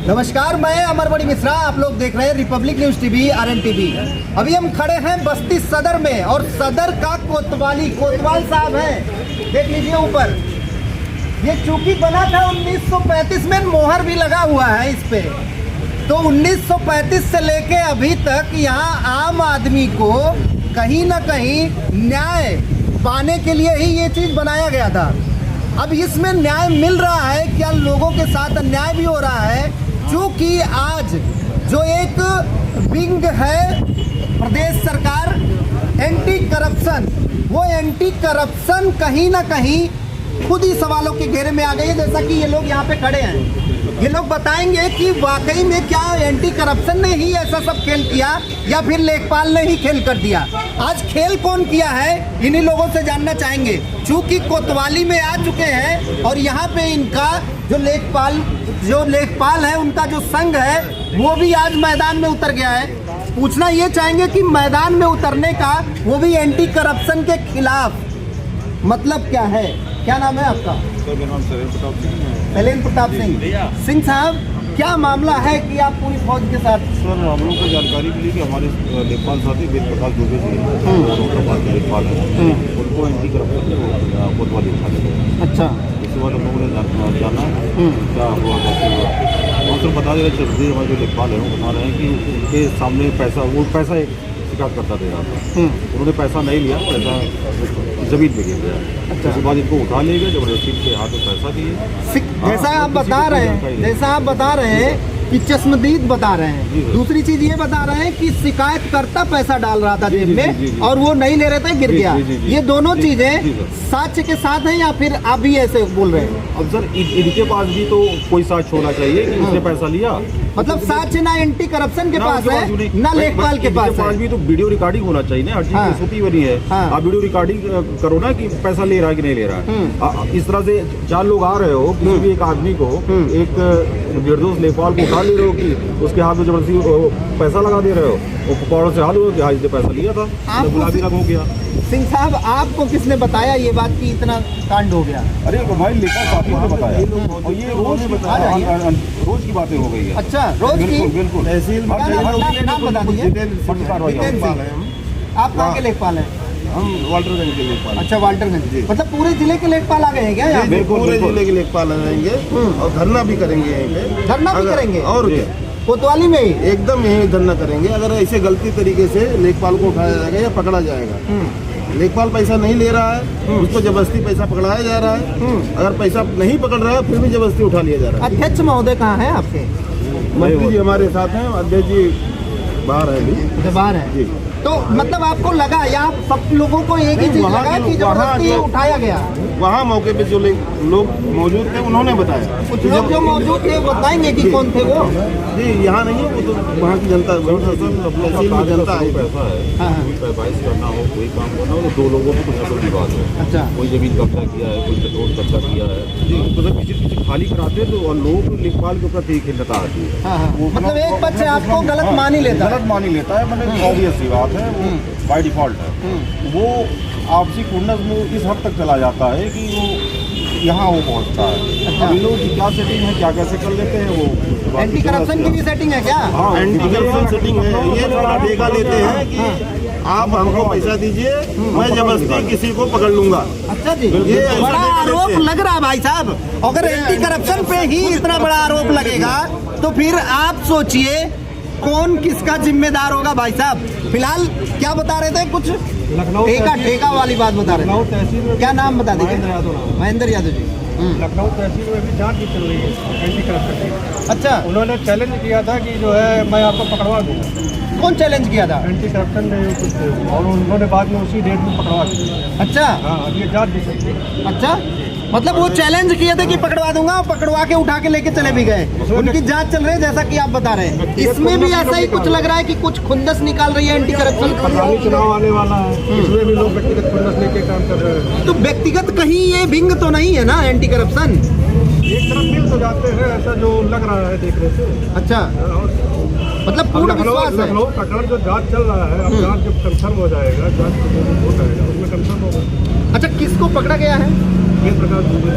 नमस्कार, मैं अमरबड़ी मिश्रा। आप लोग देख रहे हैं Republic news TV, RN TV. अभी हम खड़े हैं बस्ती सदर में और सदर का कोतवाल साहब हैं। देख लीजिए ऊपर, ये चूंकि बना था 1935 में, मोहर भी लगा हुआ है इस पे। तो 1935 से लेके अभी तक यहाँ आम आदमी को कहीं ना कहीं न्याय पाने के लिए ही ये चीज़ बनाया गया था। अब इसमें न्याय मिल रहा है क्या? लोगों के साथ अन्याय भी हो रहा है, क्योंकि आज जो एक विंग है प्रदेश सरकार एंटी करप्शन, वो एंटी करप्शन कहीं ना कहीं खुद ही सवालों के घेरे में आ गई है। जैसा कि ये लोग यहाँ पे खड़े हैं, ये लोग बताएंगे कि वाकई में क्या एंटी करप्शन ने ही ऐसा सब खेल किया या फिर लेखपाल ने ही खेल कर दिया। आज खेल कौन किया है, इन्हीं लोगों से जानना चाहेंगे। चूंकि कोतवाली में आ चुके हैं और यहाँ पे इनका जो लेखपाल है, उनका जो संघ है, वो भी आज मैदान में उतर गया है। पूछना ये चाहेंगे कि मैदान में उतरने का, वो भी एंटी करप्शन के खिलाफ, मतलब क्या है? क्या नाम है आपका? मेरा नाम शैलेंद्र प्रताप सिंह साहब, क्या मामला है कि आप पूरी फौज के साथ? सर, हम लोग को जानकारी मिली कि हमारे लेखपाल साथी वेद प्रकाश दुबे जी के लेखपाल हैं, उनको एंटी करप्शन कोतवाली उठा ले। अच्छा, इसके बाद हम लोगों ने जाना क्या हुआ। हम तो बता दे रहे थे, हमारे जो लेखपाल हैं वो बता रहे हैं कि उनके सामने पैसा एक शिकायत करता दे रहा था। उन्होंने पैसा नहीं लिया, पैसा जमीन पे गिर गया। अच्छा। उसके बाद इनको उठा ले गए, जबरदस्ती के हाथ में पैसा दिए। जैसा आप बता रहे हैं कि चश्मदीद बता रहे हैं। दूसरी चीज ये बता रहे हैं कि शिकायतकर्ता पैसा डाल रहा था जेब में और वो नहीं ले रहे थे, गिर गया। ये दोनों चीजें साक्ष्य के साथ हैं या फिर आप भी ऐसे बोल रहे हैं? अब सर, इनके पास भी तो कोई साक्ष्य होना चाहिए कि इसने पैसा लिया। मतलब साक्ष्य ना एंटी करप्शन के पास है, ना लेखपाल के पास भी तो वीडियो रिकॉर्डिंग होना चाहिए ना। हर चीज की SOP बनी है। आप वीडियो रिकॉर्डिंग करो ना कि पैसा ले रहा है कि नहीं ले रहा है। इस तरह से 4 लोग आ रहे हो, किसी भी एक आदमी को, एक निर्दोष लेखपाल को उठा ले रहे हो कि उसके हाथ में जबरदस्ती पैसा लगा दे रहे हो, वो पकौड़ों से हाथ हो कि हाँ इसने पैसा लिया था, गुलाबी रंग हो गया। सिंह साहब, आपको किसने बताया ये बात कि इतना कांड हो गया? अरे भाई, लेखपाल साथी ने बताया और ये रोज की बातें हो गई है। अच्छा, रोज की? बिल्कुल। तहसील नाम बता दीजिए। आप कहाँ के लेखपाल हैं? हम वाल्टरगंज के लेखपाल। अच्छा, वाल्टरगंज। मतलब पूरे जिले के लेखपाल आ गए हैं क्या? पूरे जिले के लेखपाल आएंगे और धरना भी करेंगे यहीं पे। धरना भी करेंगे? और क्या, कोतवाली में ही एकदम यही धरना करेंगे। अगर ऐसे गलती तरीके से लेखपाल को उठाया जाएगा या पकड़ा जाएगा। लेखपाल पैसा नहीं ले रहा है, उसको जबरदस्ती पैसा पकड़ाया जा रहा है। अगर पैसा नहीं पकड़ रहा है फिर भी जबरदस्ती उठा लिया जा रहा है। अध्यक्ष महोदय कहाँ है आपके? मंत्री जी हमारे साथ हैं, अध्यक्ष जी बाहर है अभी। बाहर है जी। तो मतलब आपको लगा या सब लोगों को एक ही चीज लगा कि जबरदस्ती उठाया गया? वहाँ मौके पे जो लोग मौजूद थे उन्होंने बताया। कुछ लोग जो मौजूद थे बताएंगे कि कौन थे वो? जी, यहाँ नहीं है, वो तो वहाँ की जनता, तहसील में जनता है। पैसा है, कोई पैबाइश करना हो, कोई काम करना हो, तो 2 लोगों में कुछ ना कुछ विवाद है। अच्छा, कोई जमीन कब्जा किया है, कोई रोड कब्जा किया है, मतलब किसी खाली कराते हैं तो लोग लेखपाल के प्रति खिन्नता आती है। मतलब एक बच्चे आपको गलत मान ही लेता है, मतलब ऑब्वियस सी बात है, वो बाय डिफॉल्ट है। वो आपसी खुन्नस में इस हद तक चला जाता है कि वो यहाँ वो पहुँचता है। अभी लोग की क्या सेटिंग है, क्या कैसे कर लेते हैं, वो एंटी करप्शन की भी सेटिंग है क्या? हाँ, एंटी करप्शन सेटिंग है। ये ठेका लेते हैं कि आप हमको पैसा दीजिए, मैं जबरदस्ती किसी को पकड़ लूंगा। अच्छा जी, ये बड़ा आरोप लग रहा है भाई साहब। अगर एंटी करप्शन पे ही इतना बड़ा आरोप लगेगा तो फिर आप सोचिए कौन किसका जिम्मेदार होगा भाई साहब। फिलहाल क्या बता रहे थे? कुछ लखनऊ ठेका वाली बात बता रहे थे। तहसील में क्या नाम बता दीजिए? महेंद्र यादव जी। लखनऊ तहसील में भी जांच भी चल रही है एंटी करप्शन की। अच्छा, उन्होंने चैलेंज किया था कि जो है मैं आपको पकड़वा दूंगा। कौन चैलेंज किया था? एंटी करप्शन ने कुछ, और उन्होंने बाद में उसी डेट में पकड़वा दिया। अच्छा, हाँ, ये जांच भी चल रही है। अच्छा, मतलब वो चैलेंज किए थे कि पकड़वा दूंगा, पकड़वा के उठा के लेके चले भी गए। उनकी जांच चल रही है जैसा कि आप बता रहे हैं। इसमें भी ऐसा ही कुछ लग रहा है कि कुछ खुंदस निकाल रही है एंटी करप्शन। चुनाव आने वाला है, इसमें भी लोग व्यक्तिगत खुंदस लेके काम कर रहे हैं। तो व्यक्तिगत कहीं ये विंग तो नहीं है ना एंटी करप्शन? एक तरफ मिल तो जाते हैं, ऐसा जो लग रहा है देखने से। अच्छा, मतलब पूर्ण विश्वास है। लखनऊ प्रकरण जो जांच चल रहा है, अब जांच जब कंफर्म हो जाएगा, जांच हो जाएगा, उसमें कंफर्म होगा। अच्छा, किसको पकड़ा गया है? वेद प्रकाश दुबे।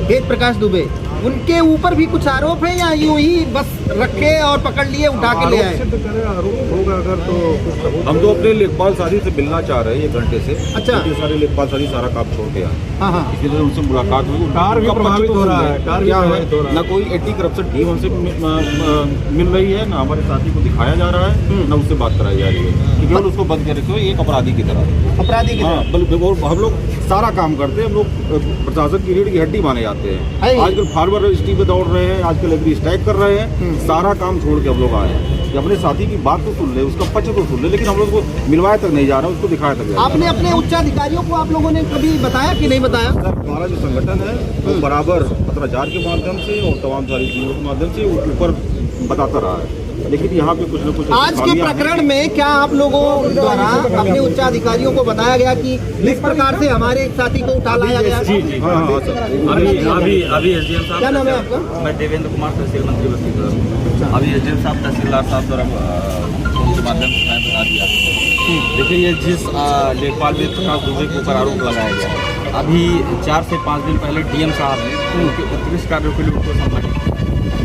वेद प्रकाश दुबे। उनके ऊपर भी कुछ आरोप है या यूं ही बस रखे और पकड़ लिए उठा के ले आए? सिद्ध करें, आरोप होगा अगर तो कुछ सबूत। हम तो अपने लेखपाल साथी से मिलना चाह रहे हैं 1 घंटे से। अच्छा। ये सारे लेखपाल साथी सारा काम छोड़ के आए, हाँ हाँ। इसलिए उनसे मुलाकात हुई। कार भी उनका प्रभावित पक्ष तो हो रहा सुन है, रहे। कार भी क्या है, प्रभावित हो रहा है। ना कोई एंटी करप्शन टीम हमसे मिल रही है, ना हमारे साथी को दिखाया जा रहा है, ना उससे बात कराई जा रही है कि केवल उसको बंद करके एक अपराधी की तरह। अपराधी की हाँ, हम लोग सारा काम करते हैं। हम लोग प्रशासन की रीढ़ की हड्डी माने जाते हैं। आजकल फार्मर रजिस्ट्री पे दौड़ रहे हैं, आजकल एग्री स्ट्राइक कर रहे हैं। सारा काम छोड़ के हम लोग आए हैं कि अपने साथी की बात तो सुन ले, उसका पक्ष तो सुन ले, लेकिन हम लोग को मिलवाया तक नहीं जा रहा, उसको दिखाया तक जा रहा। आपने अपने उच्च अधिकारियों को आप लोगों ने कभी बताया कि नहीं बताया? सर, हमारा जो संगठन है वो बराबर पत्राचार के माध्यम से और तमाम सारी चीज़ों के माध्यम से ऊपर बताता रहा है, लेकिन यहाँ पे कुछ न कुछ आज के प्रकरण में क्या आप लोगों द्वारा अपने उच्च अधिकारियों को बताया गया कि इस प्रकार से हमारे एक साथी को उठा लाया गया? जी जी, हाँ हाँ सर। अभी एसडीएम साहब, क्या नाम है आपका? मैं देवेंद्र कुमार, तहसील मंत्री बस्ती सदर। अभी एसडीएम साहब, तहसीलदार साहब द्वारा फोन के माध्यम से मैं बता दिया। देखिए, ये जिस लेखपाल वेद प्रकाश दुबे के ऊपर आरोप लगाया गया है, अभी 4 से 5 दिन पहले डीएम साहब ने उनके उत्कृष्ट कार्यों के लिए उनको सम्मानित किया।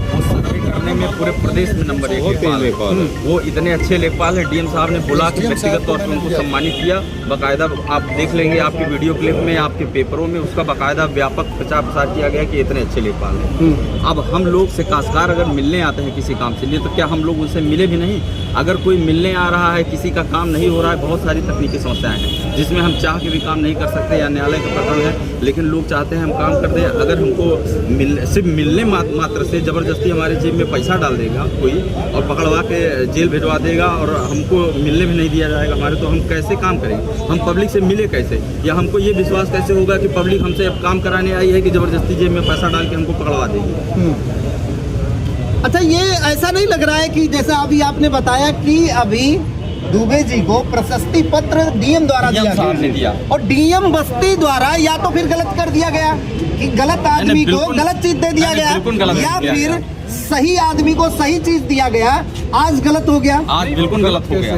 वो सर्वे करने में पूरे प्रदेश में नंबर 1 लेखपाल है। वो इतने अच्छे लेखपाल हैं, डीएम साहब ने बुला के व्यक्तिगत तौर पर उनको सम्मानित किया। बाकायदा आप देख लेंगे आपकी वीडियो क्लिप में, आपके पेपरों में उसका बाकायदा व्यापक प्रचार प्रसार किया गया कि इतने अच्छे लेखपाल हैं। अब हम लोग से काश्तकार अगर मिलने आते हैं किसी काम से लिए, तो क्या हम लोग उनसे मिले भी नहीं? अगर कोई मिलने आ रहा है, किसी का काम नहीं हो रहा है, बहुत सारी तकनीकी समस्याएं हैं जिसमें हम चाह के भी काम नहीं कर सकते, या न्यायालय का प्रकरण है, लेकिन लोग चाहते हैं हम काम कर दें। अगर हमको सिर्फ मिलने मात्र से ज़बरदस्ती हमारे जेब में पैसा डाल देगा कोई और पकड़वा के जेल भिजवा देगा और हमको मिलने भी नहीं दिया जाएगा हमारे, तो हम कैसे काम करेंगे? हम पब्लिक से मिले कैसे? या हमको ये विश्वास कैसे होगा कि पब्लिक हमसे अब काम कराने आई है कि ज़बरदस्ती जेब में पैसा डाल के हमको पकड़वा देगी? अच्छा, ये ऐसा नहीं लग रहा है कि जैसा अभी आपने बताया कि अभी दुबे जी को प्रशस्ति पत्र डीएम द्वारा डीएम साहब ने दिया और डीएम बस्ती द्वारा या तो फिर गलत कर दिया गया कि गलत आदमी को गलत चीज दे दिया गया, या फिर सही आदमी को सही चीज दिया गया, आज गलत हो गया। आज बिल्कुल गलत हो गया,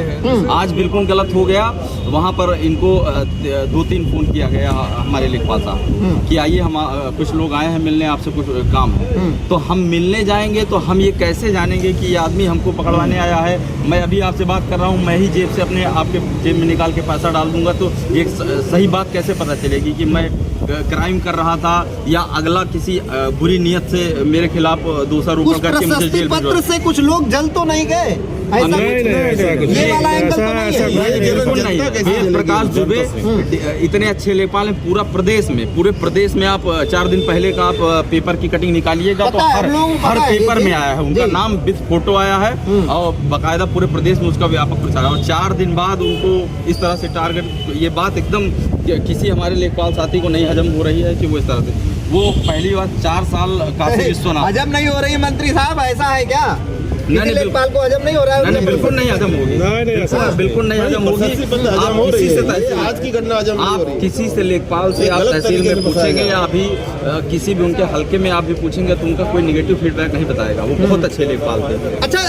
आज बिल्कुल गलत हो गया। वहाँ पर इनको 2-3 फोन किया गया हमारे लेखपाल साहब कि आइए, हम कुछ लोग आए हैं मिलने, आपसे कुछ काम है। तो हम मिलने जाएंगे तो हम ये कैसे जानेंगे कि ये आदमी हमको पकड़वाने आया है? मैं अभी आपसे बात कर रहा हूँ, मैं ही जेब से अपने आपके जेब में निकाल के पैसा डाल दूंगा, तो एक सही बात कैसे पता चलेगी कि मैं क्राइम कर रहा था या अगला किसी बुरी नियत से मेरे खिलाफ दूसरा रूप करके मुझे जेल पत्र से कुछ लोग जल तो नहीं गए? ऐसा ये वाला एंगल तो नहीं है। बिल्कुल नहीं। वेद प्रकाश दुबे इतने अच्छे लेखपाल हैं पूरे प्रदेश में। आप 4 दिन पहले का आप पेपर की कटिंग निकालिएगा तो हर पेपर में आया है, उनका नाम विद फोटो आया है और बाकायदा पूरे प्रदेश में उसका व्यापक प्रचार है। और 4 दिन बाद उनको इस तरह से टारगेट, ये बात एकदम किसी हमारे लेखपाल साथी को नहीं हजम हो रही है कि वो इस तरह से, वो पहली बार 4 साल काशी विश्वनाथ हजम नहीं हो रही मंत्री साहब, ऐसा है क्या? नहीं, लेखपाल को हजम नहीं हो रहा है? नहीं, बिल्कुल नहीं हजम होगी, बिल्कुल नहीं हजम होगी। आप किसी से आज की घटना हजम नहीं हो रही। आप किसी से लेखपाल से आप तहसील में पूछेंगे या अभी किसी भी उनके हल्के में आप भी पूछेंगे तो उनका कोई निगेटिव फीडबैक नहीं बताएगा। वो बहुत अच्छे लेखपाल थे। अच्छा,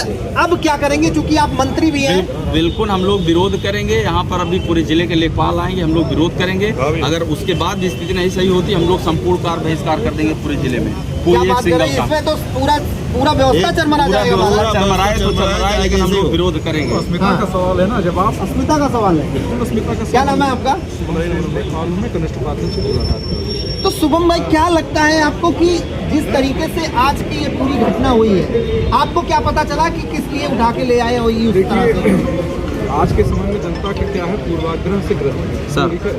अब क्या करेंगे चूंकि आप मंत्री भी हैं? बिल्कुल हम लोग विरोध करेंगे। यहाँ पर अभी पूरे जिले के लेखपाल आएंगे, हम लोग विरोध करेंगे। अगर उसके बाद भी स्थिति नहीं सही होती, हम लोग संपूर्ण कार्य बहिष्कार कर देंगे पूरे जिले में। क्या बात कर रहे हैं? इसमें तो पूरा व्यवस्था चरमरा जाएगा। चरमराए तो चरमराए, लेकिन हम लोग विरोध करेंगे। अस्मिता का सवाल है ना, जब आप अस्मिता का सवाल है। अस्मिता का क्या नाम है आपका? में कनिष्ठ प्राथमिक से मुलाकात। तो शुभम भाई, क्या लगता है आपको कि जिस तरीके से आज की ये पूरी घटना हुई है, आपको क्या पता चला कि किस लिए उठा के ले आए हो उस तरह से? आज के समय में जनता के क्या है, पूर्वाग्रह से ग्रस्त है सर। ठीक है,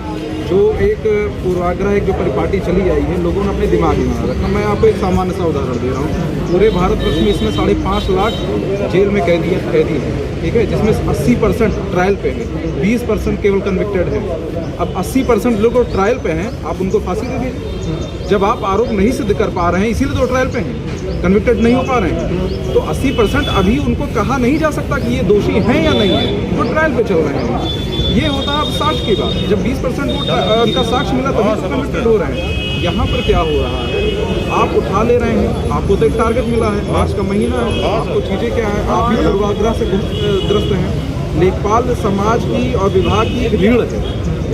जो एक पूर्वाग्रह, एक जो परिपाटी चली आई है, लोगों ने अपने दिमाग में बना रखा। मैं आपको एक सामान्य सा उदाहरण दे रहा हूँ। पूरे भारतवर्ष में इसमें 5.5 लाख जेल में कैदी हैं, ठीक है, जिसमें 80% ट्रायल पे है, 20% केवल कन्विक्टेड है। अब 80% लोग ट्रायल पे हैं, आप उनको फांसी दे दीजिए। जब आप आरोप नहीं सिद्ध कर पा रहे हैं, इसीलिए तो ट्रायल पे हैं, कन्विक्टेड नहीं हो पा रहे हैं, तो 80% अभी उनको कहा नहीं जा सकता कि ये दोषी हैं या नहीं है, वो ट्रायल पे चल रहे हैं। ये होता है अब साक्ष्य की बात। जब 20% उनका साक्ष्य मिला तभी तो कन्विक्टेड हो रहे हैं। यहाँ पर क्या हो रहा है, आप उठा ले रहे हैं, आपको तो एक टारगेट मिला है, मार्च का महीना है, आपको चीज़ें क्या है, आप भी पूर्वाग्रह से ग्रस्त हैं। लेखपाल समाज की और विभाग की एक रीढ़ है।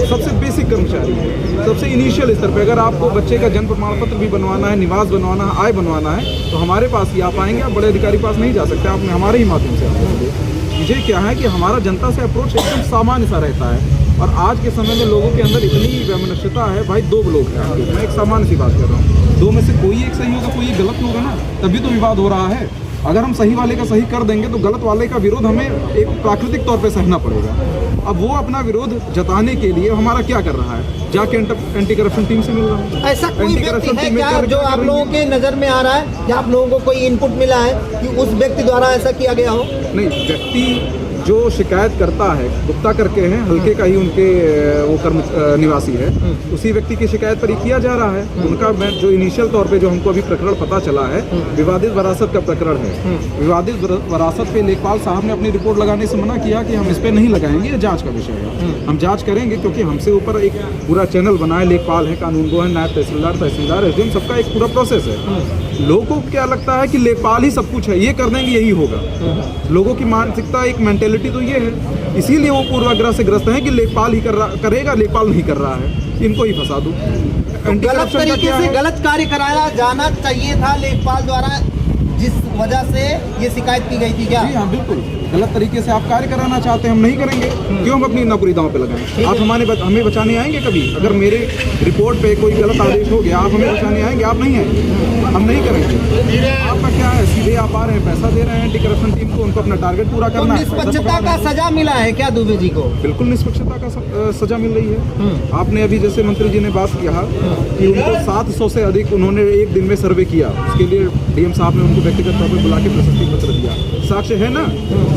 सबसे बेसिक कर्मचारी है, सबसे इनिशियल स्तर पे। अगर आपको बच्चे का जन्म प्रमाण पत्र भी बनवाना है, निवास बनवाना है, आय बनवाना है, तो हमारे पास ही आप आएंगे। आप बड़े अधिकारी पास नहीं जा सकते, आप हमारे ही माध्यम से आएंगे। मुझे क्या है कि हमारा जनता से अप्रोच एकदम सामान्य सा रहता है, और आज के समय में लोगों के अंदर इतनी वैमनस्यता है। भाई 2 लोग हैं, मैं एक सामान्य सी बात कर रहा हूँ, 2 में से कोई एक सही होगा, कोई एक गलत होगा ना, तभी तो विवाद हो रहा है। अगर हम सही वाले का सही कर देंगे तो गलत वाले का विरोध हमें एक प्राकृतिक तौर पे सहना पड़ेगा। अब वो अपना विरोध जताने के लिए हमारा क्या कर रहा है, जाके एंटी करप्शन टीम से मिल रहा है। ऐसा कोई व्यक्ति है क्या जो आप लोगों के नजर में आ रहा है, या आप लोगों को कोई इनपुट मिला है कि उस व्यक्ति द्वारा ऐसा किया गया हो? नहीं, व्यक्ति जो शिकायत करता है, गुप्ता करके हैं, हल्के का ही उनके वो कर्म निवासी है, उसी व्यक्ति की शिकायत पर ही किया जा रहा है। उनका जो इनिशियल तौर पे जो हमको अभी प्रकरण पता चला है, विवादित विरासत का प्रकरण है। विवादित विरासत पे लेखपाल साहब ने अपनी रिपोर्ट लगाने से मना किया कि हम इस पे नहीं लगाएंगे, ये जांच का विषय है। हम जांच करेंगे, क्योंकि हमसे ऊपर एक पूरा चैनल बना है, लेखपाल है, कानूनगो है, नायब तहसीलदार, एसडीएम, सबका एक पूरा प्रोसेस है। लोगों को क्या लगता है कि लेखपाल ही सब कुछ है, ये कर देंगे यही होगा। लोगों की मानसिकता, एक मेंटेलिटी तो ये है, इसीलिए वो पूर्वाग्रह से ग्रस्त है कि लेखपाल ही करेगा, लेखपाल नहीं कर रहा है, इनको ही फंसा दूं। गलत तरीके से गलत कार्य कराया जाना चाहिए था लेखपाल द्वारा, जिस वजह से ये शिकायत की गई थी क्या? जी हाँ, बिल्कुल गलत तरीके से आप कार्य कराना चाहते हैं, हम नहीं करेंगे। क्यों हम अपनी नौकरी दांव पे लगाएं? आप हमें बचाने आएंगे कभी? अगर मेरे रिपोर्ट पे कोई गलत आदेश हो गया, आप हमें बचाने आएंगे? आप नहीं आएंगे, हम नहीं करेंगे। आपका क्या है, सीधे आप आ रहे हैं, पैसा दे रहे हैं एंटी करप्शन टीम को, उनको अपना टारगेट पूरा करना है। निष्पक्षता का सजा मिला है क्या दुबे जी को? बिल्कुल निष्पक्षता का सजा मिल रही है। आपने अभी जैसे मंत्री जी ने बात किया कि उनको 700 से अधिक उन्होंने एक दिन में सर्वे किया, उसके लिए डीएम साहब ने उनको व्यक्तिगत तौर पर बुला के प्रशस्ति पत्र दिया। साक्ष्य है ना,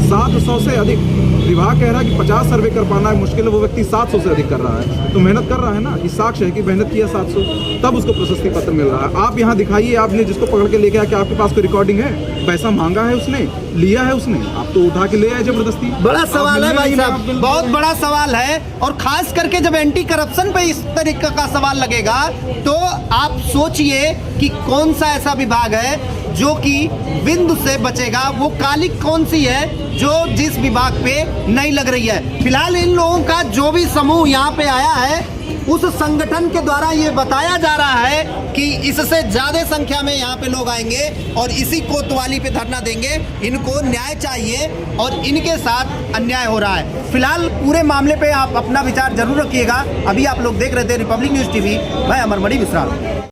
700 से अधिक। विभाग कह रहा है कि 50 सर्वे कर पाना है मुश्किल है, वो व्यक्ति 700 से अधिक कर रहा है, तो मेहनत कर रहा है ना, ये साक्ष्य है कि मेहनत किया 700, तब उसको प्रशस्ति पत्र मिल रहा है। आप यहाँ दिखाइए, आपने जिसको पकड़ के लेके आया, क्या आपके पास कोई रिकॉर्डिंग है? पैसा मांगा है उसने, लिया है उसने, आप तो उठा के ले आए जबरदस्ती। बड़ा सवाल है भाई साहब, बहुत बड़ा सवाल है। और खास करके जब एंटी करप्शन पे इस तरीके का सवाल लगेगा, तो आप सोचिए कि कौन सा ऐसा विभाग है जो कि बिंदु से बचेगा। वो काली कौन सी है जो जिस विभाग पे नहीं लग रही है? फिलहाल इन लोगों का जो भी समूह यहाँ पे आया है, उस संगठन के द्वारा ये बताया जा रहा है कि इससे ज्यादा संख्या में यहाँ पे लोग आएंगे और इसी कोतवाली पे धरना देंगे। इनको न्याय चाहिए और इनके साथ अन्याय हो रहा है। फिलहाल पूरे मामले पे आप अपना विचार जरूर रखिएगा। अभी आप लोग देख रहे थे रिपब्लिक न्यूज टीवी, मैं अमरमणि मिश्रा।